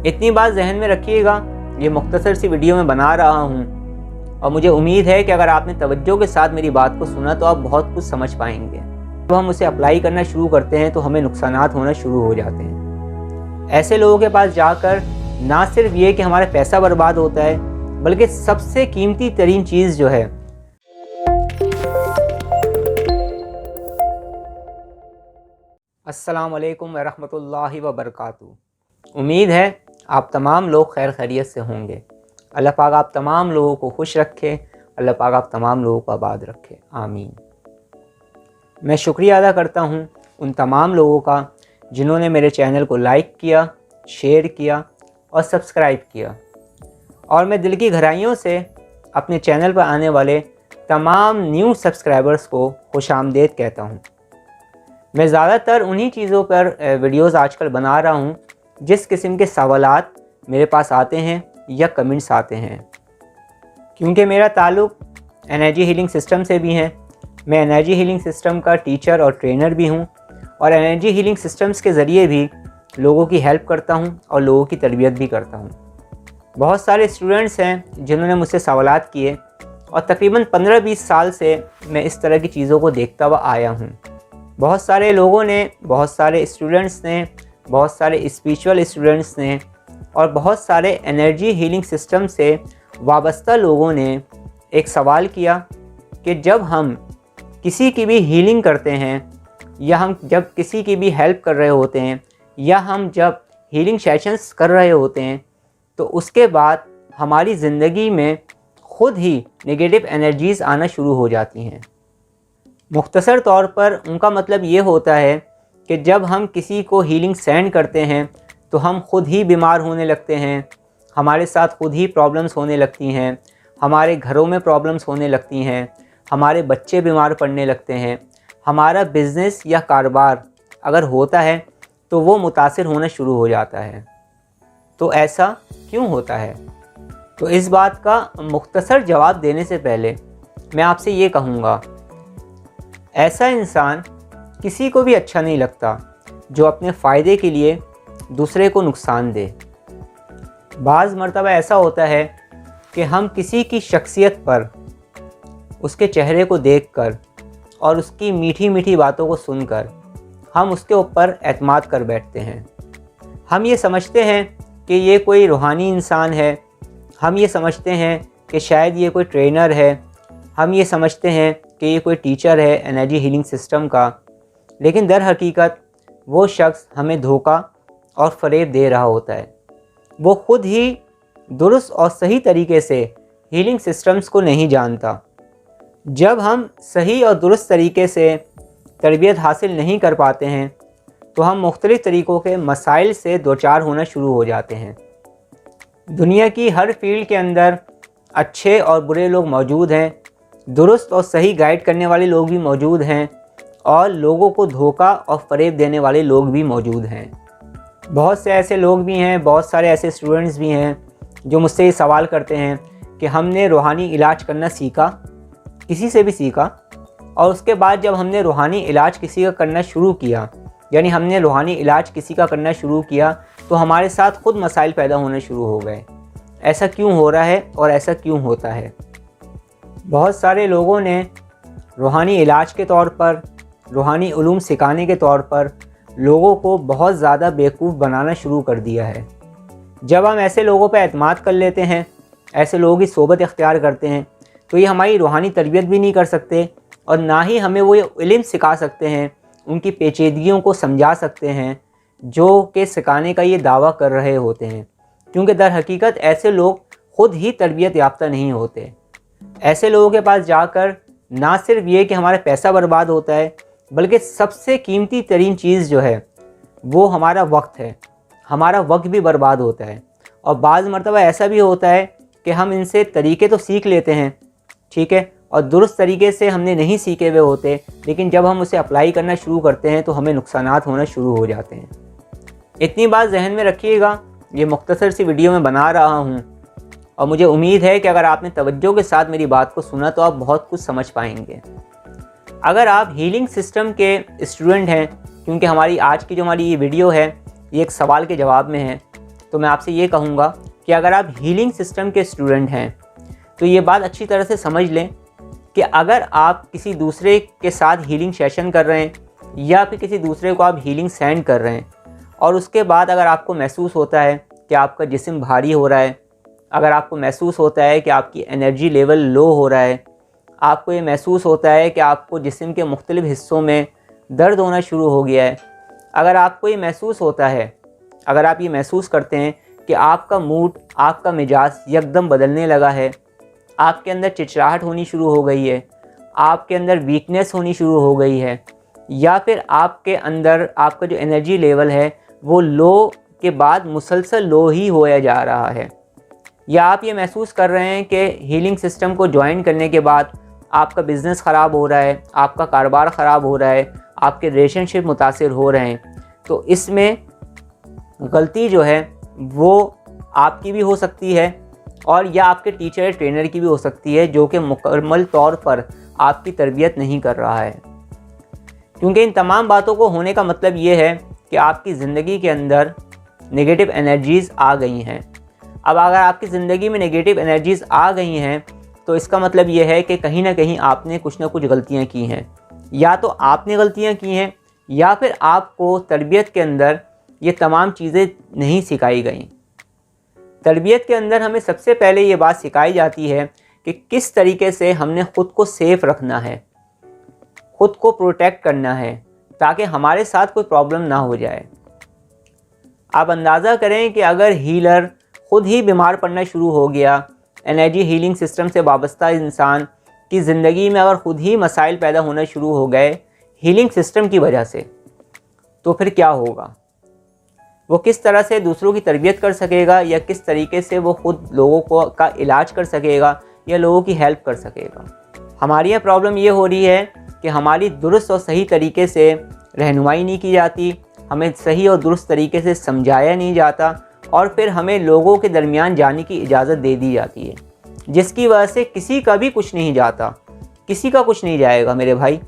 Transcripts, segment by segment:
इतनी बात जहन में रखिएगा, ये मुख्तसर सी वीडियो मैं बना रहा हूँ और मुझे उम्मीद है कि अगर आपने तवज्जो के साथ मेरी बात को सुना तो आप बहुत कुछ समझ पाएंगे। जब हम उसे अप्लाई करना शुरू करते हैं तो हमें नुकसानात होना शुरू हो जाते हैं। ऐसे लोगों के पास जाकर ना सिर्फ ये कि हमारा पैसा बर्बाद होता है, बल्कि सबसे कीमती तरीन चीज़ जो है अस्सलाम वालेकुम वरहमतुल्लाहि वबरकातुहू। उम्मीद है आप तमाम लोग खैर खैरियत से होंगे। अल्लाह पाक आप तमाम लोगों को खुश रखे, अल्लाह पाक आप तमाम लोगों को आबाद रखे, आमीन। मैं शुक्रिया अदा करता हूँ उन तमाम लोगों का जिन्होंने मेरे चैनल को लाइक किया, शेयर किया और सब्सक्राइब किया। और मैं दिल की गहराइयों से अपने चैनल पर आने वाले तमाम न्यू सब्सक्राइबर्स को खुशामदीद कहता हूँ। मैं ज़्यादातर उन्हीं चीज़ों पर वीडियोज़ आजकल बना रहा हूँ जिस किस्म के सवालात मेरे पास आते हैं या कमेंट्स आते हैं, क्योंकि मेरा ताल्लुक़ एनर्जी हीलिंग सिस्टम से भी है। मैं एनर्जी हीलिंग सिस्टम का टीचर और ट्रेनर भी हूँ और एनर्जी हीलिंग सिस्टम्स के ज़रिए भी लोगों की हेल्प करता हूँ और लोगों की तरबियत भी करता हूँ। बहुत सारे स्टूडेंट्स हैं जिन्होंने मुझसे सवालात किए और तकरीबन 15-20 साल से मैं इस तरह की चीज़ों को देखता हुआ आया हूँ। बहुत सारे लोगों ने, बहुत सारे स्टूडेंट्स ने, बहुत सारे स्पिरिचुअल स्टूडेंट्स ने और बहुत सारे एनर्जी हीलिंग सिस्टम से वाबस्ता लोगों ने एक सवाल किया कि जब हम किसी की भी हीलिंग करते हैं या हम जब किसी की भी हेल्प कर रहे होते हैं या हम जब हीलिंग सेशंस कर रहे होते हैं तो उसके बाद हमारी ज़िंदगी में ख़ुद ही नेगेटिव एनर्जीज़ आना शुरू हो जाती हैं। मुख्तसर तौर पर उनका मतलब ये होता है कि जब हम किसी को हीलिंग सेंड करते हैं तो हम ख़ुद ही बीमार होने लगते हैं, हमारे साथ ख़ुद ही प्रॉब्लम्स होने लगती हैं, हमारे घरों में प्रॉब्लम्स होने लगती हैं, हमारे बच्चे बीमार पड़ने लगते हैं, हमारा बिज़नेस या कारोबार अगर होता है तो वो मुतासिर होना शुरू हो जाता है। तो ऐसा क्यों होता है? तो इस बात का मुख्तसर जवाब देने से पहले मैं आपसे ये कहूँगा, ऐसा इंसान किसी को भी अच्छा नहीं लगता जो अपने फ़ायदे के लिए दूसरे को नुकसान दे। बाज़ मर्तबा ऐसा होता है कि हम किसी की शख्सियत पर, उसके चेहरे को देखकर और उसकी मीठी मीठी बातों को सुनकर हम उसके ऊपर एतमाद कर बैठते हैं। हम ये समझते हैं कि ये कोई रूहानी इंसान है, हम ये समझते हैं कि शायद ये कोई ट्रेनर है, हम ये समझते हैं कि ये कोई टीचर है एनर्जी हीलिंग सिस्टम का, लेकिन दर हकीकत वो शख्स हमें धोखा और फ़रेब दे रहा होता है। वो ख़ुद ही दुरुस्त और सही तरीके से हीलिंग सिस्टम्स को नहीं जानता। जब हम सही और दुरुस्त तरीके से तरबियत हासिल नहीं कर पाते हैं तो हम मुख्तलिफ़ तरीक़ों के मसाइल से दोचार होना शुरू हो जाते हैं। दुनिया की हर फील्ड के अंदर अच्छे और बुरे लोग मौजूद हैं, दुरुस्त और सही गाइड करने वाले लोग भी मौजूद हैं और लोगों को धोखा और फ़रेब देने वाले लोग भी मौजूद हैं। बहुत से ऐसे लोग भी हैं, बहुत सारे ऐसे स्टूडेंट्स भी हैं जो मुझसे ये सवाल करते हैं कि हमने रूहानी इलाज करना सीखा, किसी से भी सीखा, और उसके बाद जब हमने रूहानी इलाज किसी का करना शुरू किया, यानी हमने रूहानी इलाज किसी का करना शुरू किया तो हमारे साथ ख़ुद मसाइल पैदा होने शुरू हो गए। ऐसा क्यों हो रहा है और ऐसा क्यों होता है? बहुत सारे लोगों ने रूहानी इलाज के तौर पर, रूहानी उलूम सिखाने के तौर पर लोगों को बहुत ज़्यादा बेवकूफ़ बनाना शुरू कर दिया है। जब हम ऐसे लोगों पर एतमाद कर लेते हैं, ऐसे लोगों की सोबत इख्तियार करते हैं, तो ये हमारी रूहानी तरबियत भी नहीं कर सकते और ना ही हमें वो इल्म सिखा सकते हैं, उनकी पेचीदगियों को समझा सकते हैं जो कि सिखाने का ये दावा कर रहे होते हैं, क्योंकि दर हकीकत ऐसे लोग ख़ुद ही तरबियत याफ्ता नहीं होते। ऐसे लोगों के पास जाकर ना सिर्फ ये कि हमारा पैसा बर्बाद होता है, बल्कि सबसे कीमती तरीन चीज़ जो है वो हमारा वक्त है, हमारा वक्त भी बर्बाद होता है। और बाज़ मर्तबा ऐसा भी होता है कि हम इनसे तरीके तो सीख लेते हैं, ठीक है, और दुरुस्त तरीके से हमने नहीं सीखे हुए होते, लेकिन जब हम उसे अप्लाई करना शुरू करते हैं तो हमें नुकसानात होना शुरू हो जाते हैं। इतनी बात जहन में रखिएगा, ये मुख्तसर सी वीडियो मैं बना रहा हूँ और मुझे उम्मीद है कि अगर आपने तवज्जो के साथ मेरी बात को सुना तो आप बहुत कुछ समझ पाएंगे। अगर आप हीलिंग सिस्टम के स्टूडेंट हैं, क्योंकि हमारी आज की जो हमारी ये वीडियो है ये एक सवाल के जवाब में है, तो मैं आपसे ये कहूँगा कि अगर आप हीलिंग सिस्टम के स्टूडेंट हैं तो ये बात अच्छी तरह से समझ लें कि अगर आप किसी दूसरे के साथ हीलिंग सेशन कर रहे हैं या फिर किसी दूसरे को आप हीलिंग सेंड कर रहे हैं और उसके बाद अगर आपको महसूस होता है कि आपका जिस्म भारी हो रहा है, अगर आपको महसूस होता है कि आपकी एनर्जी लेवल लो हो रहा है, आपको ये महसूस होता है कि आपको जिस्म के मुख्तलिफ़ हिस्सों में दर्द होना शुरू हो गया है, अगर आपको ये महसूस होता है, अगर आप ये महसूस करते हैं कि आपका मूड, आपका मिजाज यकदम बदलने लगा है, आपके अंदर चिड़चिड़ाहट होनी शुरू हो गई है, आपके अंदर वीकनेस होनी शुरू हो गई है, या फिर आपके अंदर आपका जो एनर्जी लेवल है वो लो के बाद मुसलसल लो ही होया जा रहा है, या आप ये महसूस कर रहे हैं कि हीलिंग सिस्टम को ज्वाइन करने के बाद आपका बिज़नेस ख़राब हो रहा है, आपका कारोबार ख़राब हो रहा है, आपके रिलेशनशिप मुतासिर हो रहे हैं, तो इसमें गलती जो है वो आपकी भी हो सकती है और या आपके टीचर ट्रेनर की भी हो सकती है जो कि मुकम्मल तौर पर आपकी तरबियत नहीं कर रहा है। क्योंकि इन तमाम बातों को होने का मतलब ये है कि आपकी ज़िंदगी के अंदर नेगेटिव एनर्जीज़ आ गई हैं। अब अगर आपकी ज़िंदगी में नेगेटिव एनर्जीज़ आ गई हैं तो इसका मतलब ये है कि कहीं ना कहीं आपने कुछ ना कुछ गलतियाँ की हैं, या तो आपने गलतियाँ की हैं या फिर आपको तरबियत के अंदर ये तमाम चीज़ें नहीं सिखाई गई। तरबियत के अंदर हमें सबसे पहले ये बात सिखाई जाती है कि किस तरीके से हमने ख़ुद को सेफ़ रखना है, ख़ुद को प्रोटेक्ट करना है ताकि हमारे साथ कोई प्रॉब्लम ना हो जाए। आप अंदाज़ा करें कि अगर हीलर ख़ुद ही बीमार पड़ना शुरू हो गया, एनर्जी हीलिंग सिस्टम से वाबस्ता इंसान की ज़िंदगी में अगर ख़ुद ही मसाइल पैदा होना शुरू हो गए हीलिंग सिस्टम की वजह से, तो फिर क्या होगा? वो किस तरह से दूसरों की तरबियत कर सकेगा, या किस तरीके से वो ख़ुद लोगों को का इलाज कर सकेगा या लोगों की हेल्प कर सकेगा? हमारी यहाँ प्रॉब्लम ये हो रही है कि हमारी दुरुस्त और सही तरीके से रहनुमाई नहीं की जाती, हमें सही और दुरुस्त तरीके से समझाया नहीं जाता और फिर हमें लोगों के दरमियान जाने की इजाज़त दे दी जाती है, जिसकी वजह से किसी का भी कुछ नहीं जाता, किसी का कुछ नहीं जाएगा मेरे भाई,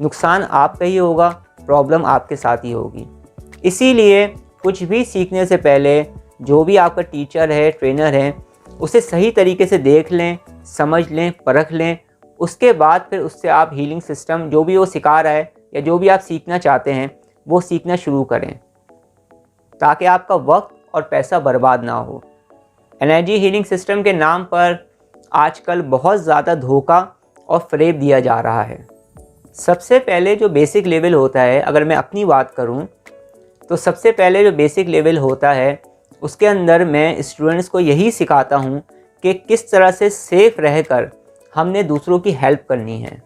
नुकसान आपका ही होगा, प्रॉब्लम आपके साथ ही होगी। इसीलिए कुछ भी सीखने से पहले जो भी आपका टीचर है, ट्रेनर है, उसे सही तरीके से देख लें, समझ लें, परख लें, उसके बाद फिर उससे आप हीलिंग सिस्टम जो भी वो सिखा रहा है या जो भी आप सीखना चाहते हैं वो सीखना शुरू करें, ताकि आपका वक्त और पैसा बर्बाद ना हो। एनर्जी हीलिंग सिस्टम के नाम पर आजकल बहुत ज़्यादा धोखा और फ़रेब दिया जा रहा है। सबसे पहले जो बेसिक लेवल होता है, अगर मैं अपनी बात करूं, तो सबसे पहले जो बेसिक लेवल होता है उसके अंदर मैं स्टूडेंट्स को यही सिखाता हूं कि किस तरह से सेफ़ रहकर हमने दूसरों की हेल्प करनी है,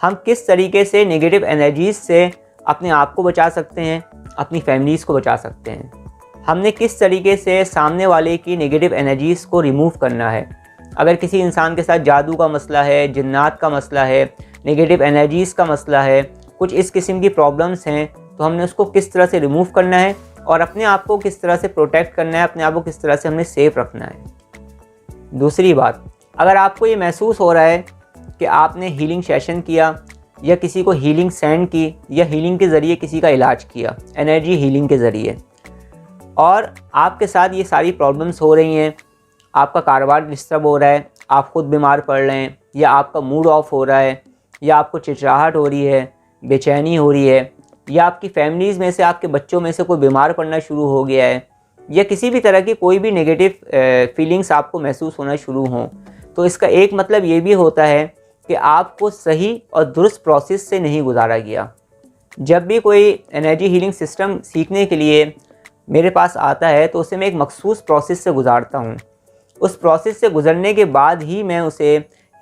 हम किस तरीके से नेगेटिव एनर्जीज़ से अपने आप को बचा सकते हैं, अपनी फैमिलीज़ को बचा सकते हैं, हमने किस तरीके से सामने वाले की नेगेटिव एनर्जीज़ को रिमूव करना है। अगर किसी इंसान के साथ जादू का मसला है, जिन्नात का मसला है, नेगेटिव एनर्जीज़ का मसला है, कुछ इस किस्म की प्रॉब्लम्स हैं, तो हमने उसको किस तरह से रिमूव करना है और अपने आप को किस तरह से प्रोटेक्ट करना है, अपने आप को किस तरह से हमने सेफ़ रखना है। दूसरी बात, अगर आपको ये महसूस हो रहा है कि आपने हीलिंग सेशन किया या किसी को हीलिंग सेंड की या हीलिंग के ज़रिए किसी का इलाज किया, एनर्जी हीलिंग के ज़रिए, और आपके साथ ये सारी प्रॉब्लम्स हो रही हैं, आपका कारोबार डिस्टर्ब हो रहा है, आप ख़ुद बीमार पड़ रहे हैं, या आपका मूड ऑफ हो रहा है, या आपको चिड़चिड़ाहट हो रही है, बेचैनी हो रही है, या आपकी फैमिलीज़ में से आपके बच्चों में से कोई बीमार पड़ना शुरू हो गया है, या किसी भी तरह की कोई भी नेगेटिव फीलिंग्स आपको महसूस होना शुरू हों, तो इसका एक मतलब ये भी होता है कि आपको सही और दुरुस्त प्रोसेस से नहीं गुजारा गया। जब भी कोई एनर्जी हीलिंग सिस्टम सीखने के लिए मेरे पास आता है तो उसे मैं एक मखसूस प्रोसेस से गुजारता हूँ। उस प्रोसेस से गुजरने के बाद ही मैं उसे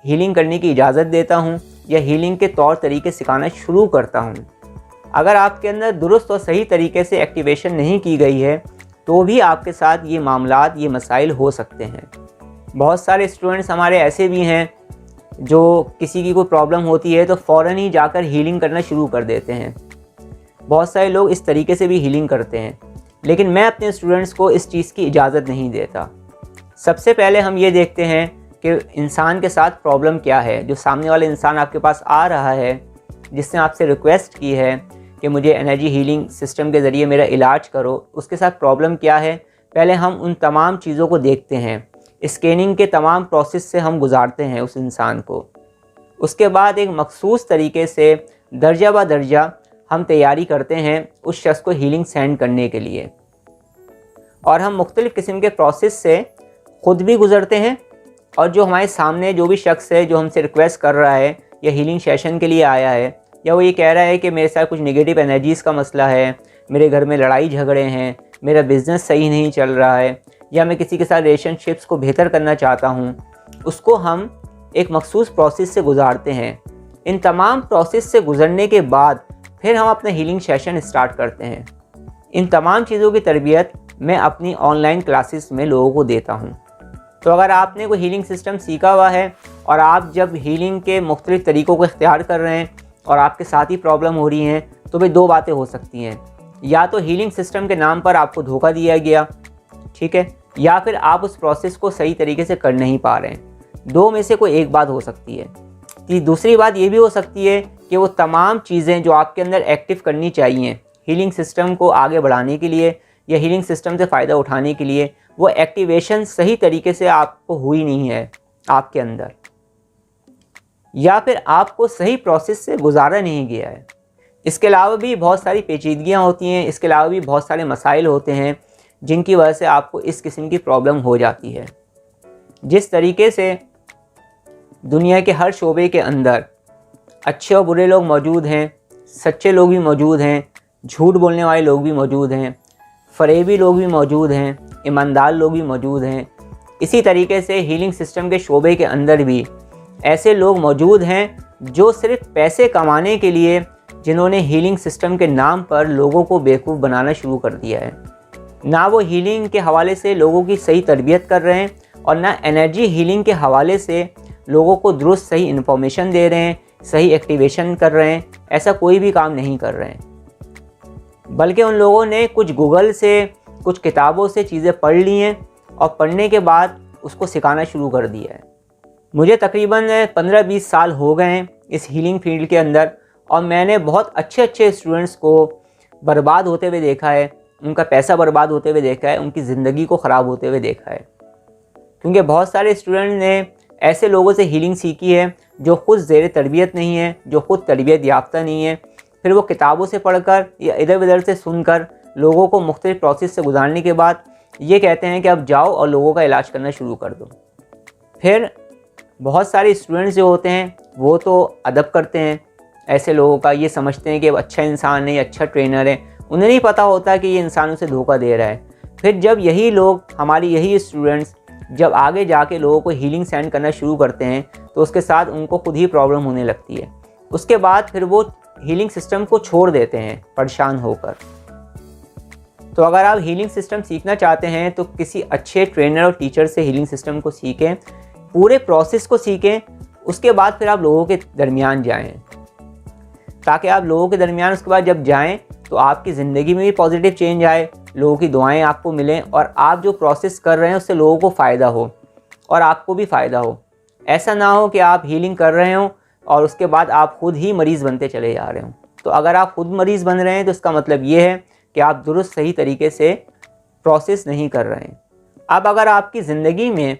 हीलिंग करने की इजाज़त देता हूँ या हीलिंग के तौर तरीके सिखाना शुरू करता हूँ। अगर आपके अंदर दुरुस्त और सही तरीके से एक्टिवेशन नहीं की गई है तो भी आपके साथ ये मामलात, ये मसाइल हो सकते हैं। बहुत सारे स्टूडेंट्स हमारे ऐसे भी हैं जो किसी की कोई प्रॉब्लम होती है तो फ़ौरन ही जाकर हीलिंग करना शुरू कर देते हैं। बहुत सारे लोग इस तरीके से भी हीलिंग करते हैं, लेकिन मैं अपने स्टूडेंट्स को इस चीज़ की इजाज़त नहीं देता। सबसे पहले हम ये देखते हैं कि इंसान के साथ प्रॉब्लम क्या है। जो सामने वाला इंसान आपके पास आ रहा है, जिसने आपसे रिक्वेस्ट की है कि मुझे एनर्जी हीलिंग सिस्टम के ज़रिए मेरा इलाज करो, उसके साथ प्रॉब्लम क्या है, पहले हम उन तमाम चीज़ों को देखते हैं, स्कैनिंग के तमाम प्रोसेस से हम गुजारते हैं उस इंसान को। उसके बाद एक मखसूस तरीके से दर्जा ब दर्जा हम तैयारी करते हैं उस शख्स को हीलिंग सेंड करने के लिए, और हम मुख्तलिफ़ किस्म के प्रोसेस से ख़ुद भी गुज़रते हैं, और जो हमारे सामने जो भी शख्स है जो हमसे रिक्वेस्ट कर रहा है या हीलिंग सेशन के लिए आया है, या वो ये कह रहा है कि मेरे साथ कुछ नेगेटिव एनर्जीज़ का मसला है, मेरे घर में लड़ाई झगड़े हैं, मेरा बिज़नेस सही नहीं चल रहा है, या मैं किसी के साथ रिलेशनशिप्स को बेहतर करना चाहता हूँ, उसको हम एक मखसूस प्रोसेस से गुजारते हैं। इन तमाम प्रोसेस से गुज़रने के बाद फिर हम अपना हीलिंग सेशन स्टार्ट करते हैं। इन तमाम चीज़ों की तरबियत मैं अपनी ऑनलाइन क्लासेस में लोगों को देता हूँ। तो अगर आपने कोई हीलिंग सिस्टम सीखा हुआ है और आप जब हीलिंग के मुख्तलिफ़ तरीक़ों को इख्तियार कर रहे हैं और आपके साथ ही प्रॉब्लम हो रही हैं, तो भाई दो बातें हो सकती हैं। या तो हीलिंग सिस्टम के नाम पर आपको धोखा दिया गया, ठीक है, या फिर आप उस प्रोसेस को सही तरीके से कर नहीं पा रहे हैं। दो में से कोई एक बात हो सकती है। दूसरी बात ये भी हो सकती है कि वो तमाम चीज़ें जो आपके अंदर एक्टिव करनी चाहिए हीलिंग सिस्टम को आगे बढ़ाने के लिए या हीलिंग सिस्टम से फ़ायदा उठाने के लिए, वो एक्टिवेशन सही तरीके से आपको हुई नहीं है आपके अंदर, या फिर आपको सही प्रोसेस से गुजारा नहीं गया है। इसके अलावा भी बहुत सारी पेचीदगियाँ होती हैं, इसके अलावा भी बहुत सारे मसाइल होते हैं जिनकी वजह से आपको इस किस्म की प्रॉब्लम हो जाती है। जिस तरीके से दुनिया के हर शोबे के अंदर अच्छे और बुरे लोग मौजूद हैं, सच्चे लोग भी मौजूद हैं, झूठ बोलने वाले लोग भी मौजूद हैं, फरेबी लोग भी मौजूद हैं, ईमानदार लोग भी मौजूद हैं, इसी तरीके से हीलिंग सिस्टम के शोबे के अंदर भी ऐसे लोग मौजूद हैं जो सिर्फ पैसे कमाने के लिए, जिन्होंने हीलिंग सिस्टम के नाम पर लोगों को बेवकूफ़ बनाना शुरू कर दिया है। ना वो हीलिंग के हवाले से लोगों की सही तरबियत कर रहे हैं और ना एनर्जी हीलिंग के हवाले से लोगों को दुरुस्त सही इन्फॉर्मेशन दे रहे हैं, सही एक्टिवेशन कर रहे हैं। ऐसा कोई भी काम नहीं कर रहे हैं, बल्कि उन लोगों ने कुछ गूगल से, कुछ किताबों से चीज़ें पढ़ ली हैं और पढ़ने के बाद उसको सिखाना शुरू कर दिया है। मुझे तकरीबन 15-20 साल हो गए हैं इस हीलिंग फील्ड के अंदर, और मैंने बहुत अच्छे स्टूडेंट्स को बर्बाद होते हुए देखा है, उनका पैसा बर्बाद होते हुए देखा है, उनकी ज़िंदगी को ख़राब होते हुए देखा है। क्योंकि बहुत सारे स्टूडेंट ने ऐसे लोगों से हीलिंग सीखी है जो ख़ुद ज़ेर तरबियत नहीं है, जो ख़ुद तरबियत याफ्ता नहीं है। फिर वो किताबों से पढ़कर या इधर उधर से सुनकर लोगों को मुख्तलिफ प्रोसेस से गुजारने के बाद ये कहते हैं कि अब जाओ और लोगों का इलाज करना शुरू कर दो। फिर बहुत सारे स्टूडेंट्स जो होते हैं वो तो अदब करते हैं ऐसे लोगों का, ये समझते हैं कि अब अच्छा इंसान है, अच्छा ट्रेनर है। उन्हें नहीं पता होता कि ये इंसान उसे धोखा दे रहा है। फिर जब यही लोग, हमारी यही स्टूडेंट्स जब आगे जाके लोगों को हीलिंग सेंड करना शुरू करते हैं तो उसके साथ उनको खुद ही प्रॉब्लम होने लगती है। उसके बाद फिर वो हीलिंग सिस्टम को छोड़ देते हैं परेशान होकर। तो अगर आप हीलिंग सिस्टम सीखना चाहते हैं तो किसी अच्छे ट्रेनर और टीचर से हीलिंग सिस्टम को सीखें, पूरे प्रोसेस को सीखें। उसके बाद फिर आप लोगों के दरमियान जाएं, ताकि आप लोगों के दरमियान उसके बाद जब जाएं तो आपकी ज़िंदगी में भी पॉजिटिव चेंज आए, लोगों की दुआएं आपको मिलें और आप जो प्रोसेस कर रहे हैं उससे लोगों को फ़ायदा हो और आपको भी फ़ायदा हो। ऐसा ना हो कि आप हीलिंग कर रहे हो और उसके बाद आप खुद ही मरीज़ बनते चले जा रहे हो। तो अगर आप खुद मरीज़ बन रहे हैं तो इसका मतलब ये है कि आप दुरुस्त सही तरीके से प्रोसेस नहीं कर रहे हैं। अब अगर आपकी ज़िंदगी में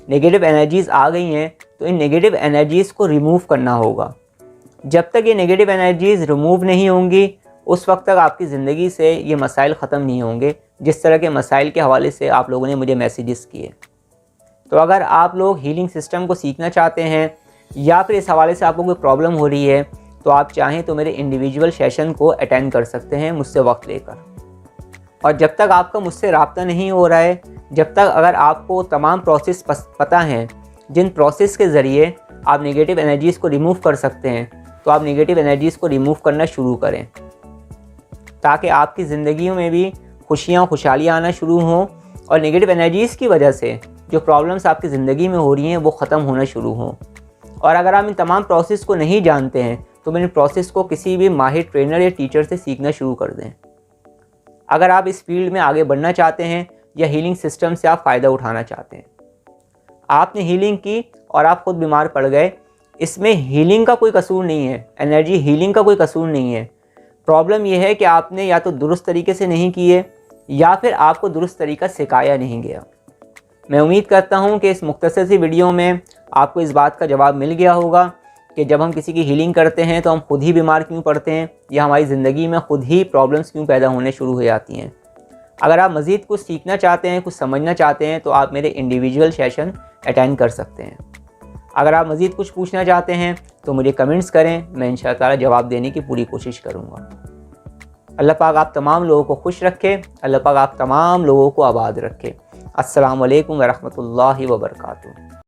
नेगेटिव एनर्जीज़ आ गई हैं तो इन नेगेटिव एनर्जीज़ को रिमूव करना होगा। जब तक ये नेगेटिव एनर्जीज़ रिमूव नहीं होंगी उस वक्त तक आपकी ज़िंदगी से ये मसाइल ख़त्म नहीं होंगे, जिस तरह के मसाइल के हवाले से आप लोगों ने मुझे मैसेजेस किए। तो अगर आप लोग हीलिंग सिस्टम को सीखना चाहते हैं या फिर इस हवाले से आपको कोई प्रॉब्लम हो रही है तो आप चाहें तो मेरे इंडिविजुअल सेशन को अटेंड कर सकते हैं मुझसे वक्त लेकर। और जब तक आपका मुझसे रब्ता नहीं हो रहा है, जब तक अगर आपको तमाम प्रोसेस पता हैं जिन प्रोसेस के ज़रिए आप नेगेटिव एनर्जीज़ को रिमूव कर सकते हैं, तो आप नेगेटिव एनर्जीज़ को रिमूव करना शुरू करें, ताकि आपकी ज़िंदगी में भी खुशियाँ खुशहालियाँ आना शुरू हों और नेगेटिव एनर्जीज़ की वजह से जो प्रॉब्लम्स आपकी ज़िंदगी में हो रही हैं वो ख़त्म होना शुरू हों। और अगर आप इन तमाम प्रोसेस को नहीं जानते हैं तो इन प्रोसेस को किसी भी माहिर ट्रेनर या टीचर से सीखना शुरू कर दें। अगर आप इस फील्ड में आगे बढ़ना चाहते हैं या हीलिंग सिस्टम से आप फ़ायदा उठाना चाहते हैं, आपने हीलिंग की और आप खुद बीमार पड़ गए, इसमें हीलिंग का कोई कसूर नहीं है, एनर्जी हीलिंग का कोई कसूर नहीं है। प्रॉब्लम यह है कि आपने या तो दुरुस्त तरीके से नहीं की है या फिर आपको दुरुस्त तरीका सिखाया नहीं गया। मैं उम्मीद करता हूँ कि इस मुख्तसर सी वीडियो में आपको इस बात का जवाब मिल गया होगा कि जब हम किसी की हीलिंग करते हैं तो हम खुद ही बीमार क्यों पड़ते हैं या हमारी ज़िंदगी में खुद ही प्रॉब्लम्स क्यों पैदा होने शुरू हो जाती हैं। अगर आप मज़ीद कुछ सीखना चाहते हैं, कुछ समझना चाहते हैं, तो आप मेरे इंडिविजुअल सेशन अटेंड कर सकते हैं। अगर आप मज़ीद कुछ पूछना चाहते हैं तो मुझे कमेंट्स करें, मैं इंशाअल्लाह जवाब देने की पूरी कोशिश करूँगा। अल्लाह पाक आप तमाम लोगों को खुश रखे, अल्लाह पाक आप तमाम लोगों को आबाद रखे। अस्सलामु अलैकुम व रहमतुल्लाहि व बरकातुहू।